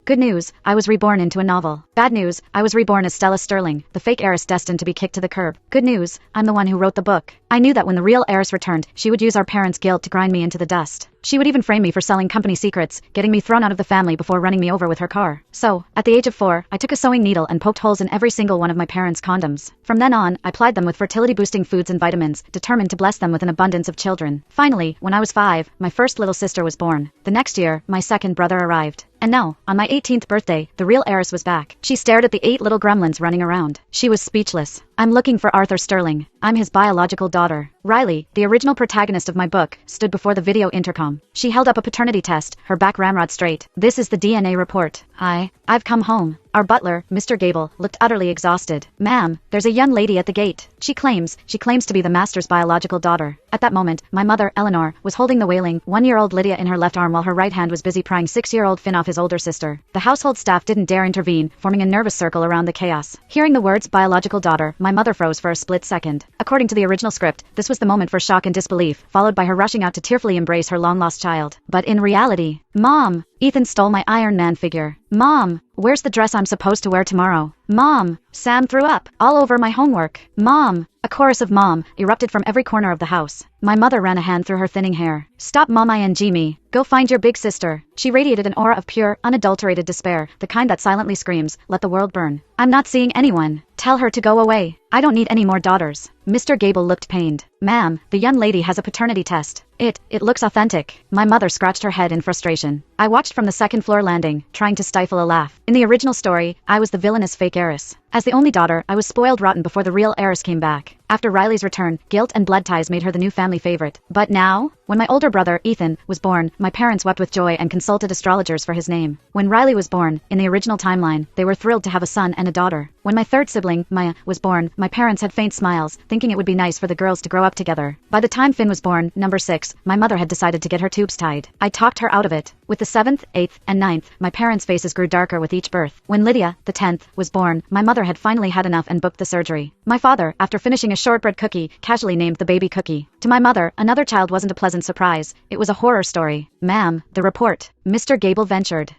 Good news, I was reborn into a novel. Bad news, I was reborn as Stella Sterling, the fake heiress destined to be kicked to the curb. Good news, I'm the one who wrote the book. I knew that when the real heiress returned, she would use our parents' guilt to grind me into the dust. She would even frame me for selling company secrets, getting me thrown out of the family before running me over with her car. So, at the age of 4, I took a sewing needle and poked holes in every single one of my parents' condoms. From then on, I plied them with fertility-boosting foods and vitamins, determined to bless them with an abundance of children. Finally, when I was 5, my first little sister was born. The next year, my second brother arrived. And now, on my 18th birthday, the real heiress was back. She stared at the 8 little gremlins running around. She was speechless. I'm looking for Arthur Sterling. I'm his biological daughter. Riley, the original protagonist of my book, stood before the video intercom. She held up a paternity test, her back ramrod straight. This is the DNA report. I've come home. Our butler, Mr. Gable, looked utterly exhausted. Ma'am, there's a young lady at the gate. She claims to be the master's biological daughter. At that moment, my mother, Eleanor, was holding the wailing 1-year-old Lydia in her left arm while her right hand was busy prying 6-year-old Finn off his older sister. The household staff didn't dare intervene, forming a nervous circle around the chaos. Hearing the words biological daughter, my mother froze for a split second. According to the original script, this was the moment for shock and disbelief, followed by her rushing out to tearfully embrace her long-lost child. But in reality, Mom! Ethan stole my Iron Man figure. Mom! Where's the dress I'm supposed to wear tomorrow? Mom! Sam threw up all over my homework. Mom! A chorus of mom erupted from every corner of the house. My mother ran a hand through her thinning hair. Stop mom ing me. Go find your big sister. She radiated an aura of pure, unadulterated despair, the kind that silently screams, let the world burn. I'm not seeing anyone. Tell her to go away. I don't need any more daughters. Mr. Gable looked pained. Ma'am, the young lady has a paternity test. It looks authentic. My mother scratched her head in frustration. I watched from the second-floor landing, trying to stifle a laugh. In the original story, I was the villainous fake heiress. As the only daughter, I was spoiled rotten before the real heiress came back. After Riley's return, guilt and blood ties made her the new family favorite. But now, when my older brother, Ethan, was born, my parents wept with joy and consulted astrologers for his name. When Riley was born, in the original timeline, they were thrilled to have a son and a daughter. When my third sibling, Maya, was born, my parents had faint smiles, thinking it would be nice for the girls to grow up together. By the time Finn was born, number 6, my mother had decided to get her tubes tied. I talked her out of it. With the 7th, 8th, and 9th, my parents' faces grew darker with each birth. When Lydia, the 10th, was born, my mother had finally had enough and booked the surgery. My father, after finishing a shortbread cookie, casually named the baby Cookie. To my mother, another child wasn't a pleasant surprise. It was a horror story. Ma'am, the report. Mr. Gable ventured.